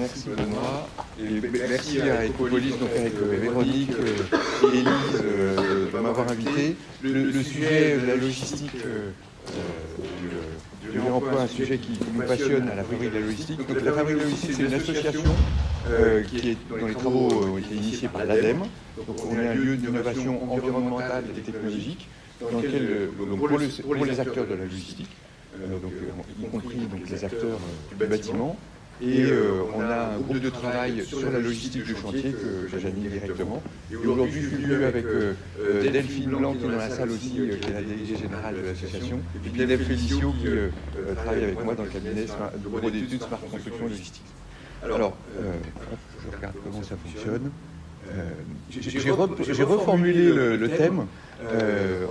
merci Benoît. Et merci à Ecopolis, donc avec Véronique et Élise de m'avoir invité. Le sujet de la logistique du réemploi, un sujet qui nous passionne à la Fabrique de la logistique. Donc la Fabrique de la logistique, c'est une association qui est dont les travaux ont été initiés par l'ADEME. Donc on est un lieu d'innovation environnementale et technologique dans lequel, pour les acteurs de la logistique, y compris donc, les acteurs du bâtiment. Et on a un groupe de travail sur la logistique du chantier que j'anime directement. Et aujourd'hui, je suis venu avec Delphine Blanc, qui est dans la salle aussi, qui est la déléguée générale de l'association, et puis Dave Félicio, qui travaille avec moi dans le cabinet de bureau d'études Smart Construction Logistique. Alors, je regarde comment ça fonctionne. J'ai reformulé le thème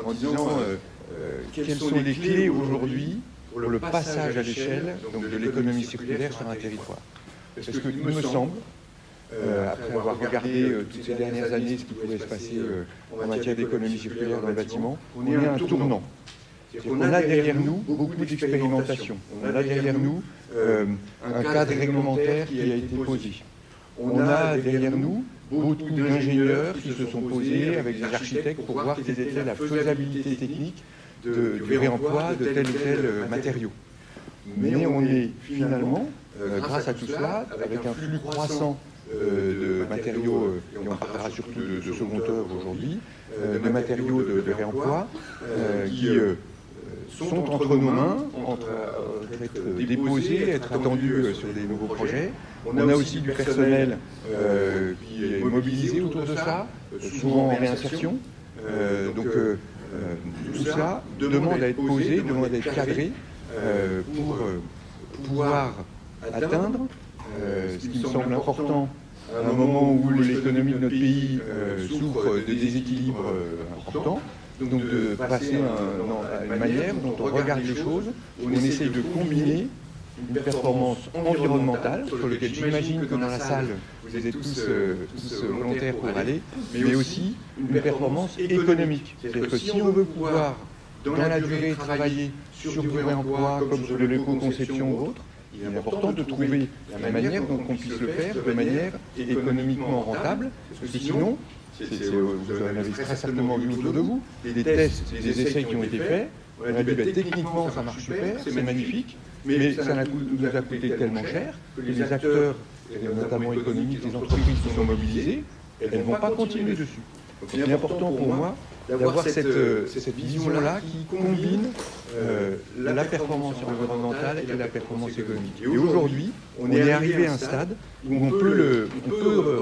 en disant quelles sont les clés aujourd'hui pour le passage à l'échelle de l'économie circulaire sur un territoire. Parce qu'il me semble, après avoir regardé toutes ces dernières années ce qui pouvait se passer en matière d'économie circulaire dans le bâtiment, on est à un tournant. On a derrière nous beaucoup d'expérimentation. On a derrière nous un cadre réglementaire qui a été posé. On a derrière nous beaucoup d'ingénieurs qui se sont posés avec des architectes pour voir quelle était la faisabilité technique du réemploi de tel ou tel matériau. Mais on est finalement, grâce à tout cela, avec un flux croissant de matériaux, et on parlera surtout de second œuvre aujourd'hui, de matériaux de réemploi qui sont entre nos mains, être déposés, être attendus sur des nouveaux projets. On a aussi du personnel qui est mobilisé autour de ça, souvent en réinsertion. Tout cela demande à être posé, demande à être cadré pour pouvoir atteindre ce qui me semble important à un moment où l'économie de notre pays souffre de déséquilibres importants. Donc de passer à une manière dont on regarde les choses, où on essaye de combiner une performance environnementale, sur laquelle j'imagine que dans la salle, vous êtes tous volontaires pour aller, mais aussi une performance économique. C'est-à-dire que si on veut pouvoir, dans la durée, travailler sur du réemploi, comme sur de l'éco-conception ou autre, il est important de trouver la manière dont on puisse le faire de manière économiquement rentable, parce que sinon, vous en avez très certainement vu autour de vous, des tests, des essais qui ont été faits, on a dit techniquement ça marche super, c'est magnifique, mais ça nous a coûté tellement cher que les acteurs, notamment économiques, les entreprises qui sont mobilisées, elles ne vont pas continuer dessus. Donc il est important pour moi d'avoir cette vision-là qui combine la performance environnementale et la performance économique. Et aujourd'hui, on est arrivé à un stade où on peut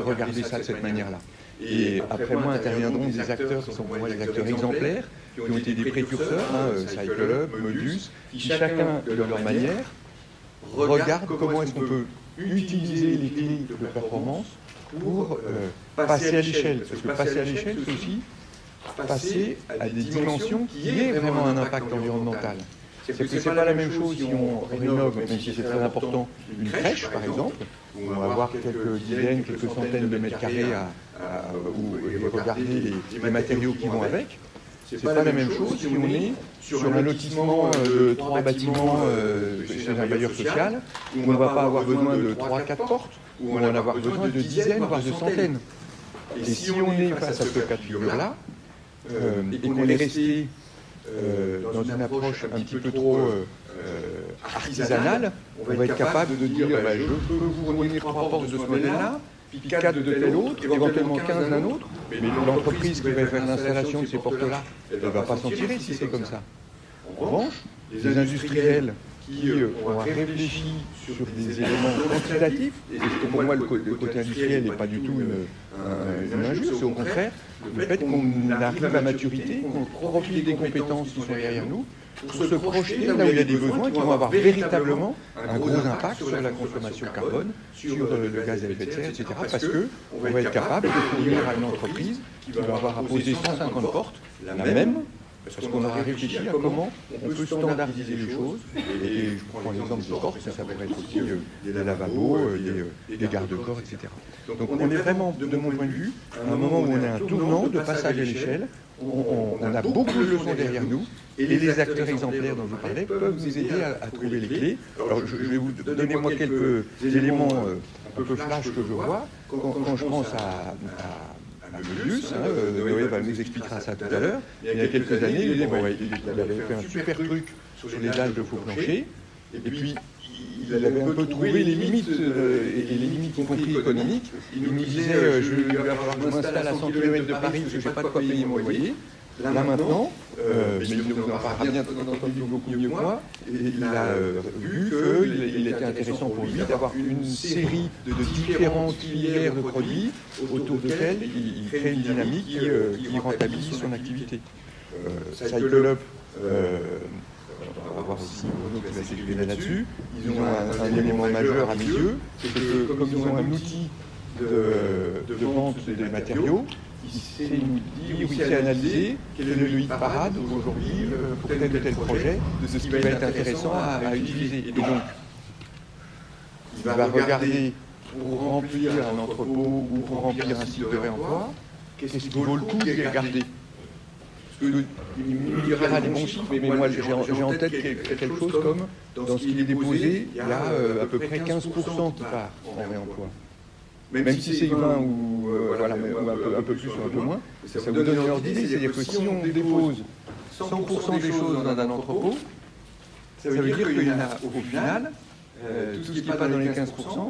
regarder ça de cette manière-là. Et après moi interviendront des acteurs qui sont pour moi des acteurs exemplaires, qui ont été des précurseurs, Cycle Hub, Modus, qui chacun de leur manière regardent comment est-ce qu'on peut utiliser les clés de performance pour passer à l'échelle. Parce que passer à l'échelle, c'est aussi passer à des dimensions qui aient vraiment un impact environnemental. C'est que ce n'est pas la même chose si on rénove, même si c'est très important, une crèche par exemple, où on va avoir quelques dizaines, quelques centaines de mètres carrés et regarder les matériaux qui vont avec. C'est pas la même chose si on est sur un lotissement de 3 bâtiments chez un bailleur social, où on ne va pas avoir besoin de 3-4 portes, où on va en avoir besoin de dizaines, voire de centaines. Et si on est face à ce cas de figure-là, et qu'on est resté dans une approche un petit peu trop artisanale, on va être capable de dire je peux vous fournir 3 portes de ce modèle-là, puis 4 de tel autre, éventuellement 15 d'un autre, mais l'entreprise qui va faire l'installation de ces portes-là, elle ne va pas s'en tirer si c'est comme ça. En revanche, les industriels qui ont réfléchi sur des éléments quantitatifs, et pour moi le côté industriel n'est pas du tout une injure, c'est au contraire le fait qu'on arrive à maturité, qu'on profite des compétences qui sont derrière nous, pour se projeter là où il y a des besoins qui vont avoir véritablement un gros impact sur la consommation carbone, sur le gaz à effet de serre, etc. Parce qu'on va être capable de fournir à une entreprise qui va avoir à poser 150 portes, la même, parce qu'on aura réfléchi à comment on peut standardiser les choses. Et je prends l'exemple des portes, ça pourrait être aussi des lavabos, des garde-corps, etc. Donc on est vraiment, de mon point de vue, à un moment où on est à un tournant de passage à l'échelle. On a beaucoup de leçons derrière nous, et les acteurs exemplaires dont je vous parlais peuvent nous aider à trouver les clés. Alors je vais vous donner moi quelques éléments peu flash que je vois, quand je pense à Möbius, Noé nous expliquera ça tout à l'heure, il y a quelques années, il avait fait un super truc sur les dalles de faux plancher, et puis il avait un peu trouvé les limites, et les limites y compris économiques. Il nous disait, il va falloir que je m'installe à 100 km de Paris parce que je n'ai pas de quoi payer mon loyer. Là maintenant, mais il nous en parlera bien entendu beaucoup mieux que moi, il a vu qu'il était intéressant pour lui d'avoir une série de différentes filières de produits autour desquelles il crée une dynamique qui rentabilise son activité. Cycle Up, on va voir aussi Bruno qui va s'exprimer là-dessus, ils ont un élément majeur à mes yeux, c'est que comme ils ont un outil de vente des matériaux, il sait nous dire, il sait analyser quel est le hit parade aujourd'hui pour tel ou tel projet, de ce qui va être intéressant à utiliser. Et donc, il va regarder pour remplir un entrepôt ou pour remplir un site de réemploi, qu'est-ce qui vaut le coup de regarder. Parce que, il me dira les bons chiffres, mais moi j'ai en tête quelque chose comme, dans ce qui est déposé, il y a à peu près 15% qui part en réemploi. Même si c'est 20 ou un peu plus ou un peu moins, ça vous donne une ordre d'idée. C'est-à-dire que si on dépose 100% des choses dans un entrepôt, ça veut dire qu'il y en a au final, tout ce qui n'est pas dans les 15%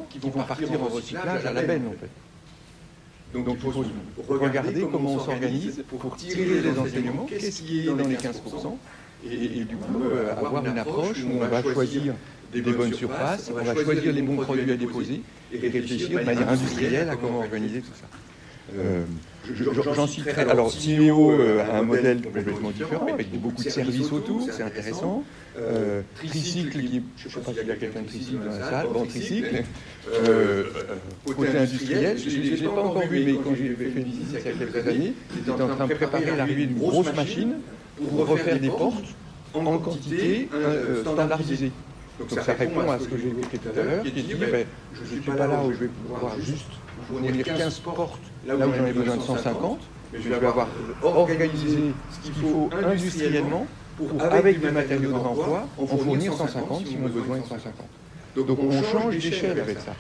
qui vont partir en recyclage à la benne en fait. Donc il faut regarder comment on s'organise pour tirer les enseignements, qu'est-ce qui est dans les 15%, et du coup avoir une approche où on va choisir des bonnes surfaces, on va choisir les bons produits à déposer et réfléchir de manière industrielle à comment organiser tout ça. J'en citerai. Alors, Synéo a un modèle complètement différent, avec beaucoup de services autour, c'est intéressant. Tricycle, je ne sais pas s'il y a quelqu'un de Tricycle dans la salle, bon, Tricycle. Côté industriel, je ne l'ai pas encore vu, mais quand j'ai fait une visite il y a quelques années, il était en train de préparer l'arrivée d'une grosse machine pour refaire des portes en quantité standardisée. Donc ça répond à ce que j'ai évoqué tout à l'heure, qui dit, je ne suis pas là où je vais pouvoir juste fournir 15 portes, là où j'en ai besoin de 150, mais je vais avoir organisé ce qu'il faut industriellement pour, avec des matériaux de réemploi, en fournir 150 si mon besoin est 150. Donc on change d'échelle avec ça.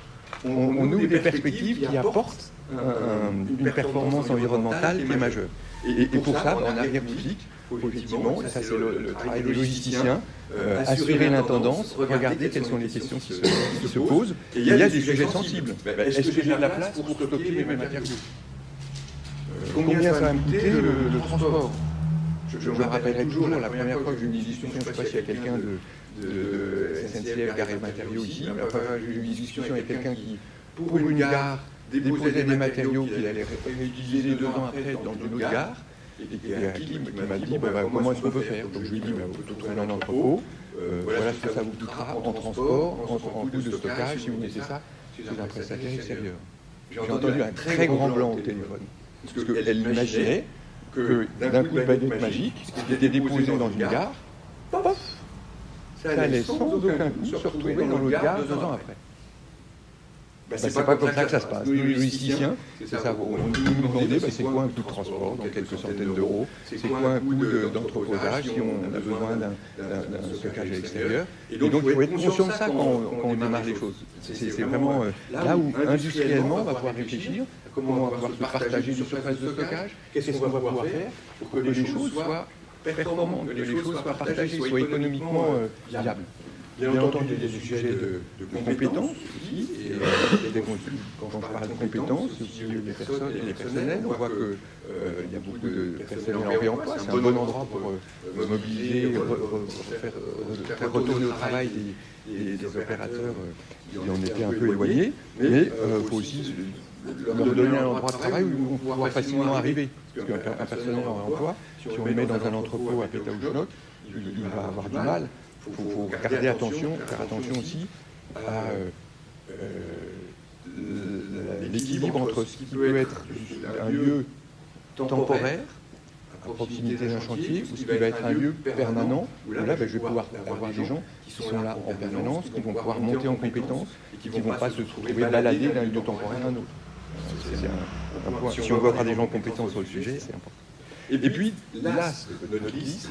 On ouvre des perspectives qui apportent une performance environnementale qui est majeure. Et pour ça, en arrière-boutique, effectivement, ça c'est le travail des logisticiens, assurer l'intendance, regarder quelles sont les questions qui se posent. Et il y a des sujets sensibles. Est-ce que j'ai de la place pour stocker mes matériaux? Combien ça va me coûter le transport? Je me rappellerai toujours la première fois que j'ai eu une discussion, je ne sais pas s'il y a quelqu'un de SNCF Gare et Matériaux ici, la première fois que j'ai eu une discussion avec quelqu'un qui, pour une gare, déposait des matériaux qu'il allait réutiliser 2 ans après dans une autre gare, et qui m'a dit comment est-ce qu'on peut faire. Donc je lui ai dit on peut trouver un entrepôt, voilà ce que ça vous coûtera en transport, en coût de stockage, si vous mettez ça chez un prestataire extérieur. J'ai entendu un très grand blanc au téléphone, parce qu'elle imaginait que d'un coup de baguette magique, ce qui était déposé dans une gare, paf, ça allait sans aucun coût se retrouver dans l'autre gare 2 ans après. C'est pas comme ça que ça se passe. Nous, les logisticiens, c'est ça. On nous demandait c'est quoi un coût de transport, dans quelques centaines d'euros, c'est quoi un coût d'entreposage si on a besoin d'un stockage à l'extérieur. Et donc il faut être conscient de ça quand on démarre les choses. C'est vraiment là où industriellement on va pouvoir réfléchir, comment on va pouvoir se partager des surfaces de stockage, qu'est-ce qu'on va pouvoir faire pour que les choses soient performantes, que les choses soient partagées, soient économiquement viables. Bien entendu, il y a des sujets de compétences aussi, et quand je parle de compétences, c'est aussi les personnes et les personnels. On voit qu'il y a beaucoup de personnels en réemploi, c'est un bon endroit pour mobiliser, faire retourner au travail des opérateurs qui en étaient un peu éloignés, mais il faut aussi leur donner un endroit de travail où ils vont pouvoir facilement arriver. Parce qu'un personnel en réemploi, si on le met dans un entrepôt à Pétaouchnok, il va avoir du mal. Il faut faire attention aussi à l'équilibre entre ce qui peut être un lieu temporaire, à proximité d'un chantier, ou ce qui va être un lieu permanent, où là, je vais pouvoir avoir des gens qui sont là en permanence, qui vont pouvoir monter en compétences, et qui ne vont pas se trouver baladés d'un lieu temporaire à un autre. C'est un point. Si on veut avoir des gens compétents sur le sujet, c'est important. Et puis, là, notre liste,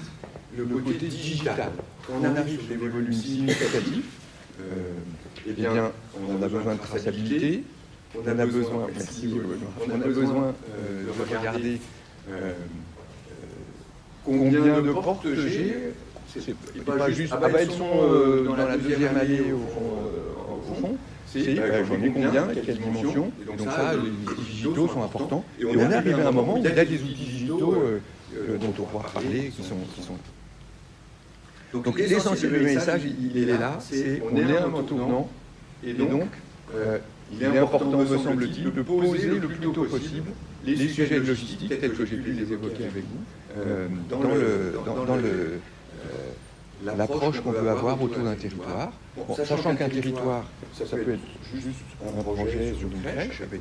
le côté digital. Quand on arrive sur des volumes significatifs, eh bien, on a besoin de traçabilité, on a besoin, merci Benoît, on a besoin de regarder combien de portes j'ai. C'est pas juste, elles sont dans la deuxième allée au fond. J'en ai combien, quelle dimension. Et donc ça, les outils digitaux sont importants. Et on est arrivé à un moment où il y a des outils digitaux dont on pourra parler, qui sont Donc l'essentiel du message, il est là, c'est on est à un moment tournant, et donc il est important, me semble-t-il, de poser le plus tôt possible les sujets de logistique, tels que j'ai pu les évoquer avec vous, dans l'approche qu'on peut avoir autour d'un territoire. Bon, sachant qu'un territoire, ça peut être juste un projet sur une crèche, avec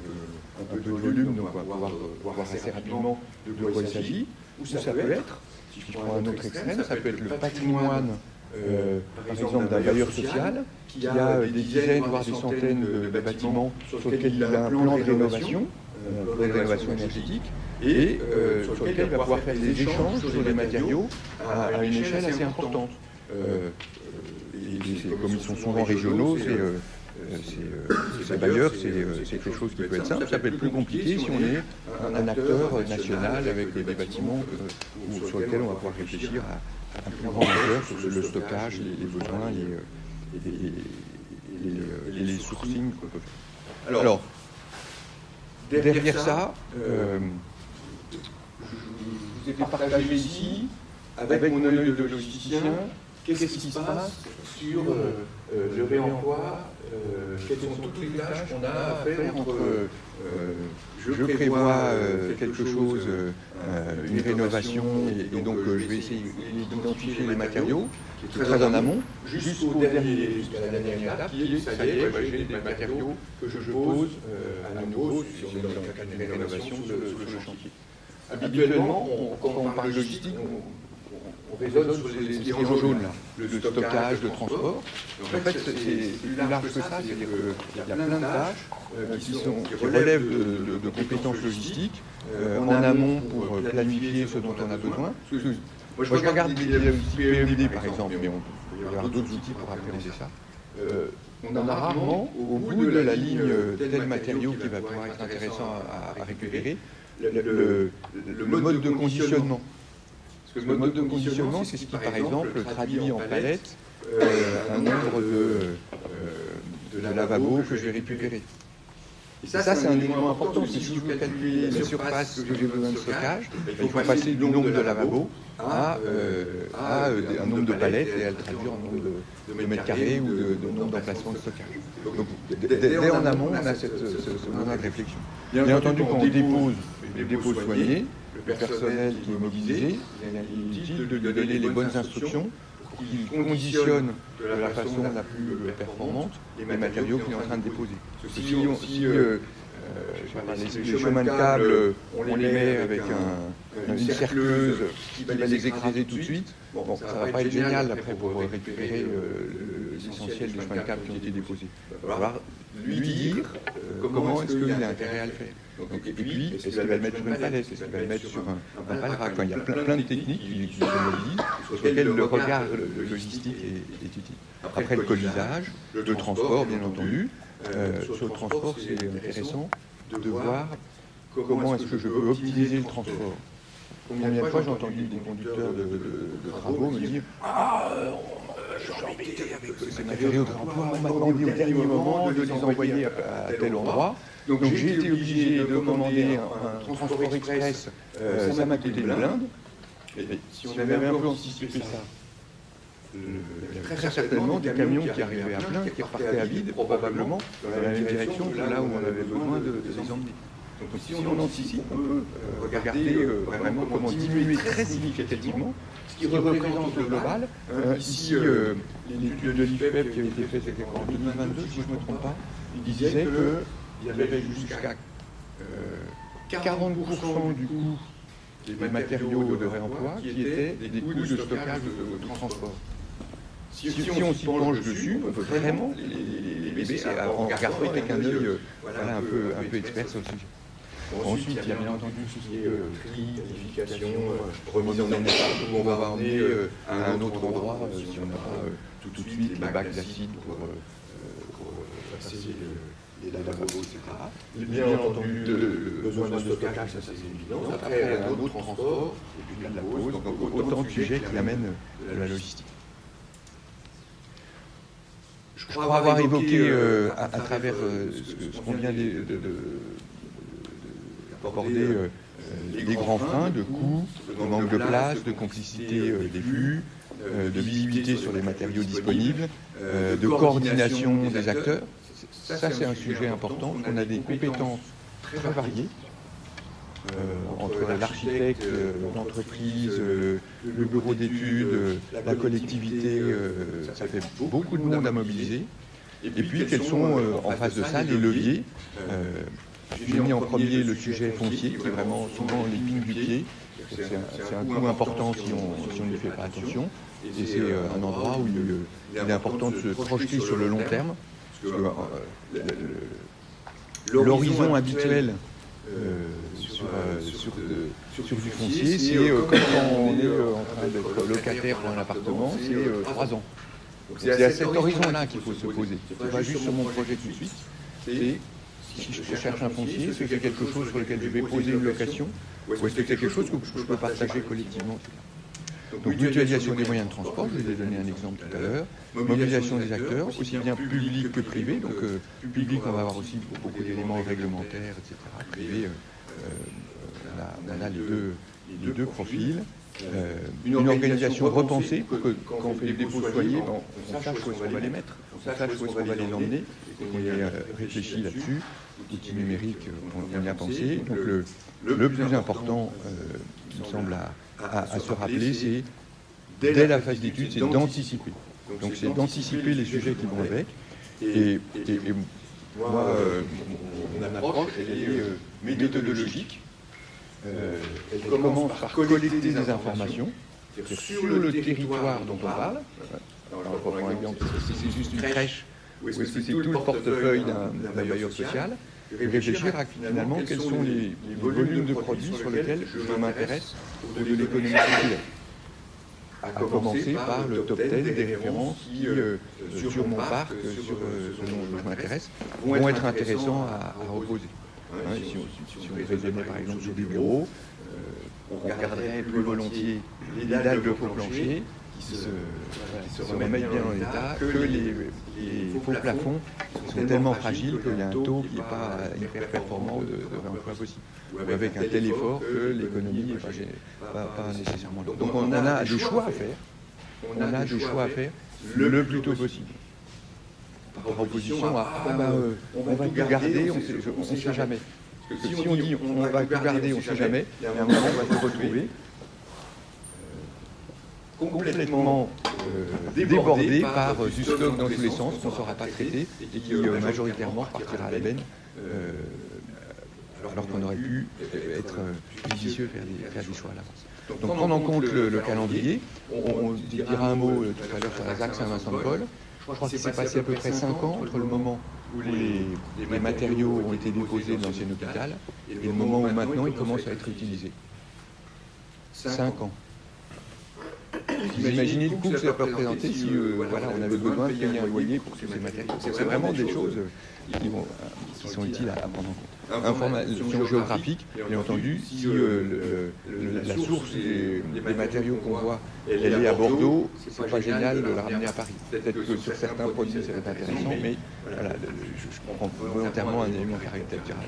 un peu de volume, donc on va pouvoir voir assez rapidement de quoi il s'agit, ou ça peut être, si je prends un autre extrême, ça peut être le patrimoine, par exemple, d'un bailleur social, qui a des dizaines, voire des centaines de bâtiments sur lesquels il a un plan de rénovation énergétique, et sur lequel il va pouvoir faire des échanges sur des matériaux à une échelle assez importante. Et comme ils sont souvent régionaux, ces bailleurs, c'est quelque chose qui peut être simple. Ça peut être plus compliqué si on est un acteur national avec des bâtiments sur lesquels on va pouvoir réfléchir à un plus grand ampleur sur le stockage, les besoins et les sourcings qu'on peut faire. Alors, derrière ça, je vous ai partagé ici, avec mon œil de logisticien, qu'est-ce qui se passe sur le réemploi, quelles sont toutes les tâches qu'on a à faire entre je prévois quelque chose, une rénovation, et donc je vais essayer d'identifier les matériaux, qui est très en amont, jusqu'à la dernière étape, qui est, ça y est, j'ai des matériaux que je pose à nouveau, si on est dans le cadre d'une rénovation, sur le chantier. Habituellement, quand on parle logistique, on raisonne sur les triangles jaunes, là, le stockage, le transport. En fait, c'est plus large que ça, c'est-à-dire qu'il y a plein de tâches qui relèvent de compétences logistiques, en amont pour planifier ce dont on a besoin. Moi, je regarde l'outil PMD, par exemple, mais on peut y avoir d'autres outils pour appréhender ça. On a rarement, au bout de la ligne tel matériau qui va pouvoir être intéressant à récupérer, le mode de conditionnement. Parce que le mode de conditionnement, c'est ce qui, par exemple, traduit en palette un nombre de lavabos que je vais récupérer. Et ça, c'est un élément important, parce que si je veux calculer la surface que j'ai besoin de stockage, il faut passer du nombre de lavabos à un nombre de palettes et à le traduire en nombre de mètres carrés ou de nombre d'emplacements de stockage. Donc, dès en amont, on a ce moment de réflexion. Bien entendu, quand on dépose, les dépôts soignés, le personnel qui est mobilisé, il est utile de lui donner les bonnes instructions pour qu'il conditionne de la façon la plus performante les matériaux qu'il est en train de déposer. Si les chemins de câble, on les met avec une cercleuse qui va les écraser tout de suite, bon, ça ne va pas être génial après pour récupérer l'essentiel des chemins de câble qui ont été déposés. Il va falloir lui dire comment est-ce qu'il a intérêt à le faire. Donc, et puis, est-ce qu'il va le mettre sur une palette, est-ce qu'il va le mettre sur un palrac. Il y a plein de techniques qui se mobilisent, sur lesquelles le regard logistique est utile. Après le colisage, le transport, bien entendu. Sur le transport, c'est intéressant de voir comment est-ce que je peux optimiser le transport. Combien de fois j'ai entendu des conducteurs de travaux me dire « Ah, je suis embêté avec ces matériaux de remploi, on m'a demandé au dernier moment de les envoyer à tel endroit. Donc j'ai été obligé de commander un transport express, ça m'a coûté une blinde. » Si on avait un peu anticipé ça, il y avait très certainement des camions qui arrivaient à plein, qui repartaient à vide, probablement dans la même direction que là où on avait besoin de les emmener. Donc si on anticipe, on peut regarder vraiment comment diminuer très significativement ce qui représente le global. Ici, l'étude de l'IFEP qui avait été faite, c'était en 2022, si je ne me trompe pas, il disait qu'il y avait jusqu'à 40% du coût des matériaux de réemploi qui étaient des coûts de stockage de transport. Si on s'y penche dessus, on peut vraiment les baisser en regardant avec un œil un peu expert sur le sujet. Ensuite, il y a bien entendu tout ce qui est tri, qualification, remise en état, où on va emmener à un autre endroit si on n'a pas tout de suite les bacs d'acide pour passer les lavabos, etc. Bien entendu, le besoin de stockage, ça c'est évident. Après, un autre transport, et puis de la pose, donc autant de sujets qui amènent de la logistique. Je crois avoir évoqué à travers ce qu'on vient d'aborder les grands freins de coûts, de manque de place, de complicité des flux, de visibilité sur les matériaux disponibles, de coordination des acteurs. Ça, c'est un sujet important. On a des compétences très variées entre l'architecte, l'entreprise, le bureau d'études, la collectivité. Ça fait beaucoup de monde à mobiliser. Et puis, quels sont en face de ça les leviers? J'ai mis en premier le sujet foncier, qui est vraiment souvent l'épine du pied. C'est un coût important si on n'y fait pas attention. Et c'est un endroit où il est important de se projeter sur le long terme. L'horizon habituel sur du foncier, c'est comme quand on est en train d'être locataire pour un appartement, c'est 3 ans. C'est à cet horizon-là qu'il faut se poser. C'est pas juste sur mon projet tout de suite. C'est si je cherche un foncier, est-ce que c'est quelque chose sur lequel je vais poser une location, ou est-ce que c'est quelque chose que je peux partager collectivement, etc. Donc mutualisation des moyens de transport, je vous ai donné un exemple tout à l'heure, mobilisation des acteurs, aussi bien publics que privés, donc public on va avoir aussi beaucoup d'éléments réglementaires, etc. Privé, on a les deux profils. Une organisation repensée pour que quand on fait les dépôts soyez, on sache où est-ce qu'on va les mettre, on sache où est-ce qu'on va les emmener, et qu'on ait réfléchi là-dessus. L'outil numérique, on y a pensé. Donc le plus important, il me semble, à se rappeler, c'est, dès la phase d'étude, c'est d'anticiper. Donc c'est d'anticiper les sujets qui vont avec. Et moi, mon approche, elle est méthodologique. Elle commence par collecter des informations sur le territoire dont on parle. Alors, je reprends un exemple, est-ce que c'est juste une crèche ou est-ce que c'est tout le portefeuille d'un bailleur social? Réfléchir à finalement quels sont les volumes de produits sur lesquels je m'intéresse pour de l'économie circulaire. À commencer par le top 10 des références qui, sur mon parc, sur ce dont je m'intéresse, vont être intéressants à reposer. Si on raisonnait par exemple sur des bureaux, on regarderait plus volontiers les dalles de faux plancher qui se remettent bien en état, que les faux plafonds sont tellement fragiles qu'il y a un taux qui n'est pas hyper performant de réemploi possible. Ou avec un tel effort que l'économie n'est pas nécessairement là. Donc on a des choix à faire, le plus tôt possible. Par opposition à on va tout garder, on ne sait jamais. Parce que si on dit on va tout garder, on ne sait jamais, et à un moment on va se retrouver complètement débordé par du stock dans tous les sens qu'on ne saura pas traiter et qui majoritairement partira à l'ébène, alors qu'on aurait pu être judicieux, faire des choix à l'avance. Donc prendre en compte le calendrier, on dira un mot tout à l'heure sur la ZAC Saint-Vincent-de-Paul. Je crois qu'il s'est passé à peu près 5 ans entre le moment où les matériaux ont été déposés dans l'ancien hôpital et le moment où maintenant ils commencent à être utilisés. 5 ans. Vous imaginez le coût que ça peut représenter si on avait besoin de payer un loyer pour tous ces matériaux. C'est vraiment des choses qui sont utiles à prendre en compte. Information géographique, bien entendu, si la source des matériaux qu'on voit, elle est à Bordeaux, c'est pas génial de la ramener à Paris. Peut-être que sur certains produits, ça va être intéressant, mais voilà, je prends volontairement un élément caricatural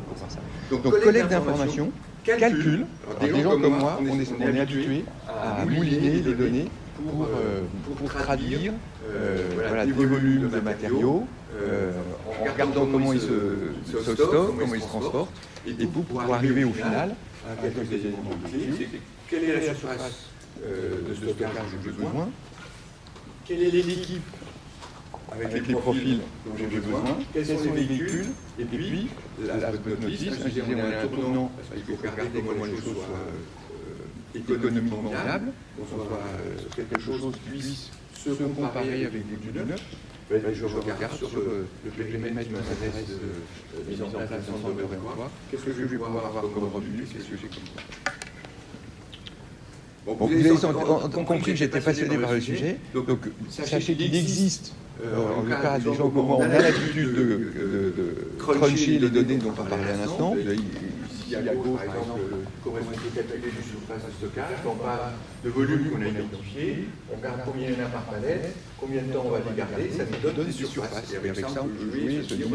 pour faire ça. Donc collecte d'informations, calcul. Alors, des gens comme moi, on est habitués à mouliner les données pour traduire des volumes de matériaux, en regardant comment ils se stockent, comment ils se transportent, et pour arriver au final à quelques éléments clés. Quelle est la surface de stockage dont j'ai besoin? Quelle est l'équipe avec les profils dont j'ai besoin? Quels sont les véhicules? Et puis, la notice, on est à un tournant, parce qu'il faut regarder comment les choses soient économiquement viables, qu'on soit quelque chose qui puisse se comparer avec des du Neuf. Je regarde sur le périmètre qui m'intéresse, mise en place d'un centre de réemploi. Qu'est-ce que je vais pouvoir avoir comme revenu? Qu'est-ce que j'ai comme quoi? Bon, vous avez compris que j'étais passionné par le sujet. Donc sachez qu'il existe, en tout cas, des gens comme moi, on a l'habitude de cruncher les données dont on parlait à l'instant. Ici à gauche, par exemple, correspond à calculer du surface de stockage, on parle de volume qu'on a identifié, on regarde combien il y en a par palette, combien de temps on va les garder, ça nous donne des surfaces. Et avec ça, on peut jouer, se dire,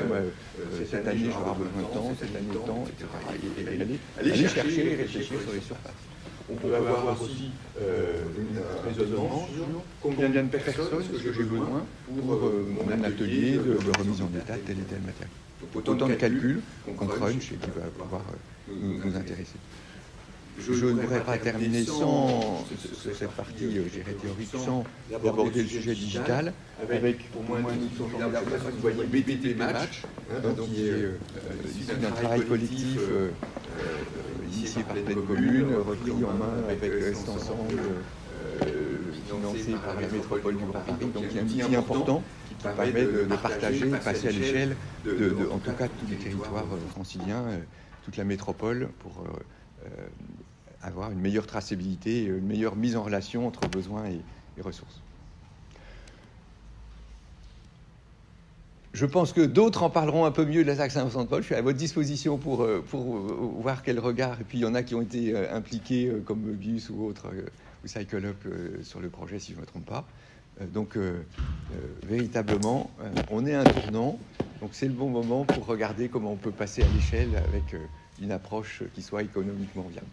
cette année, j'aurai besoin de temps, cette année, de temps, etc. Et aller chercher et réfléchir sur les surfaces. On peut avoir aussi un raisonnement sur combien de personnes que j'ai besoin pour mon atelier de remise en état de tel et tel matériel. Donc autant de calculs qu'on crunch et qui va pouvoir nous intéresser. Je ne voudrais pas terminer sans cette partie, théorique, sans aborder le sujet digital, avec pour moi une notion formidable. Vous voyez BBT Match, qui est issu d'un travail collectif initié par pleine commune, repris en main avec Est Ensemble, financé par la métropole du Grand Paris. Donc il y a un outil important qui permet de partager, de passer à l'échelle, en tout cas, de tous les territoires franciliens, toute la métropole, pour avoir une meilleure traçabilité, une meilleure mise en relation entre besoins et ressources. Je pense que d'autres en parleront un peu mieux de la taxe Saint-Vincent-de-Paul. Je suis à votre disposition pour voir quel regard. Et puis il y en a qui ont été impliqués, comme Möbius ou autres, ou CycleUp sur le projet, si je ne me trompe pas. Donc, véritablement, on est à un tournant. Donc, c'est le bon moment pour regarder comment on peut passer à l'échelle avec une approche qui soit économiquement viable.